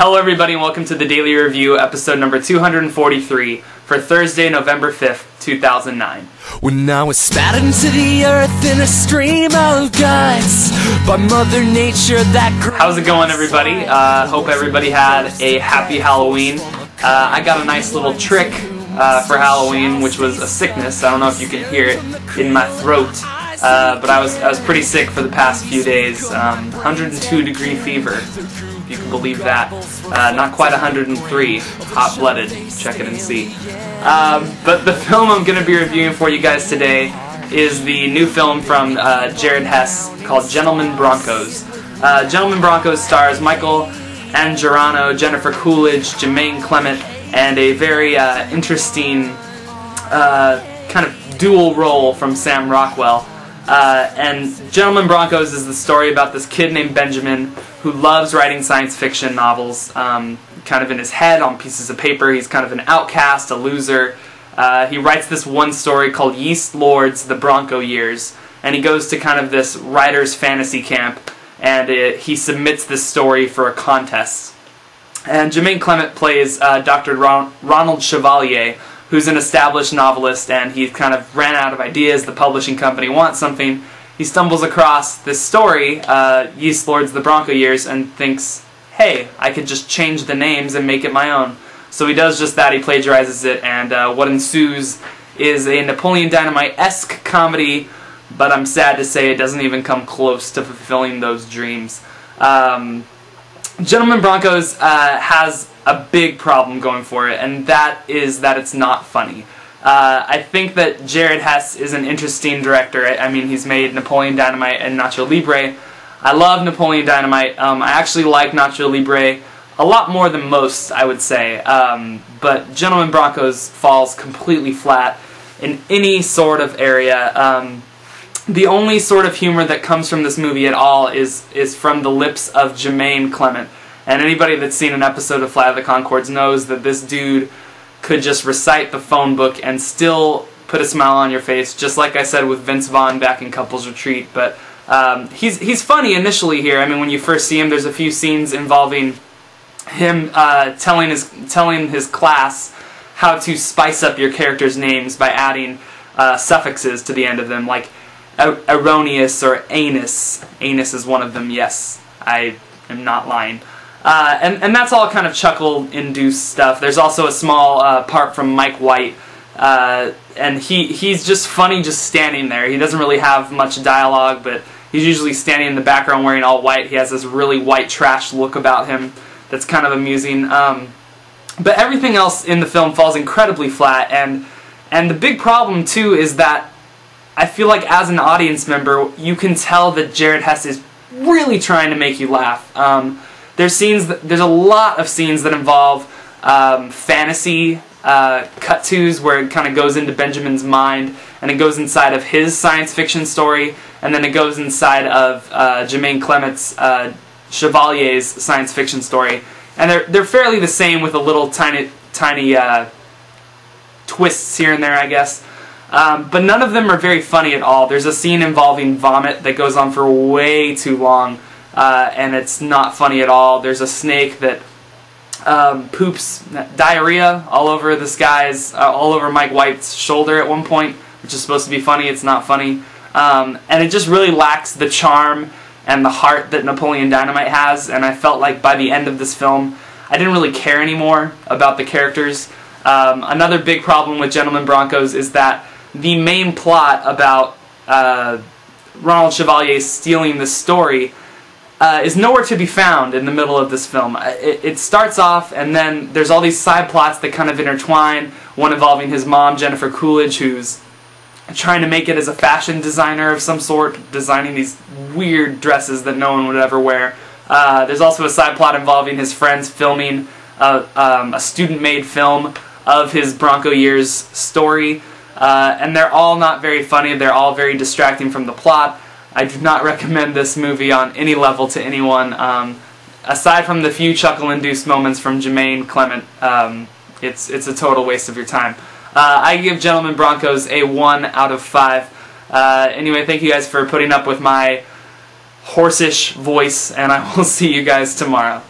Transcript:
Hello everybody and welcome to the Daily Review, episode number 243 for Thursday, November 5th, 2009. When I was spat into the earth in a stream of guts by Mother Nature that... How's it going everybody? Hope everybody had a happy Halloween. I got a nice little trick for Halloween, which was a sickness. I don't know if you can hear it in my throat. But I was pretty sick for the past few days. 102-degree fever, if you can believe that. Not quite 103, hot-blooded. Check it and see. But the film I'm going to be reviewing for you guys today is the new film from Jared Hess called Gentlemen Broncos. Gentlemen Broncos stars Michael Angarano, Jennifer Coolidge, Jermaine Clement, and a very interesting kind of dual role from Sam Rockwell. And Gentlemen Broncos is the story about this kid named Benjamin who loves writing science fiction novels, kind of in his head on pieces of paper. He's kind of an outcast, a loser. He writes this one story called Yeast Lords, The Bronco Years, and he goes to kind of this writer's fantasy camp, and he submits this story for a contest. And Jermaine Clement plays Dr. Ronald Chevalier, who's an established novelist, and he kind of ran out of ideas. The publishing company wants something. He stumbles across this story, Yeast Lords, The Bronco Years, and thinks, hey, I could just change the names and make it my own. So he does just that. He plagiarizes it, and what ensues is a Napoleon Dynamite-esque comedy, but I'm sad to say it doesn't even come close to fulfilling those dreams. Gentlemen Broncos has a big problem going for it, and that is that it's not funny. I think that Jared Hess is an interesting director. I mean, he's made Napoleon Dynamite and Nacho Libre. I love Napoleon Dynamite. I actually like Nacho Libre a lot more than most, I would say. But Gentlemen Broncos falls completely flat in any sort of area. The only sort of humor that comes from this movie at all is from the lips of Jermaine Clement. And anybody that's seen an episode of Flight of the Conchords knows that this dude could just recite the phone book and still put a smile on your face, just like I said with Vince Vaughn back in Couples Retreat. But he's funny initially here. I mean, when you first see him, there's a few scenes involving him telling his class how to spice up your character's names by adding suffixes to the end of them, like erroneous or anus. Anus is one of them, yes. I am not lying. And that's all kind of chuckle-induced stuff. There's also a small part from Mike White, and he's just funny just standing there. He doesn't really have much dialogue, but he's usually standing in the background wearing all white. He has this really white trash look about him that's kind of amusing. But everything else in the film falls incredibly flat, and the big problem, too, is that I feel like as an audience member, you can tell that Jared Hess is really trying to make you laugh. There's a lot of scenes that involve fantasy cut-tos where it kind of goes into Benjamin's mind, and it goes inside of his science fiction story, and then it goes inside of Jermaine Clement's Chevalier's science fiction story, and they're fairly the same with a little tiny twists here and there, I guess. But none of them are very funny at all. There's a scene involving vomit that goes on for way too long. And it's not funny at all. There's a snake that poops diarrhea all over all over Mike White's shoulder at one point, which is supposed to be funny. It's not funny. And it just really lacks the charm and the heart that Napoleon Dynamite has, and I felt like by the end of this film, I didn't really care anymore about the characters. Another big problem with Gentlemen Broncos is that the main plot about Ronald Chevalier stealing the story is nowhere to be found in the middle of this film. It starts off, and then there's all these side plots that kind of intertwine, one involving his mom, Jennifer Coolidge, who's trying to make it as a fashion designer of some sort, designing these weird dresses that no one would ever wear. There's also a side plot involving his friends filming a student-made film of his Bronco Years story, and they're all not very funny. They're all very distracting from the plot. I do not recommend this movie on any level to anyone. Aside from the few chuckle-induced moments from Jermaine Clement, it's a total waste of your time. I give Gentlemen Broncos a 1 out of 5. Anyway, thank you guys for putting up with my hoarse-ish voice, and I will see you guys tomorrow.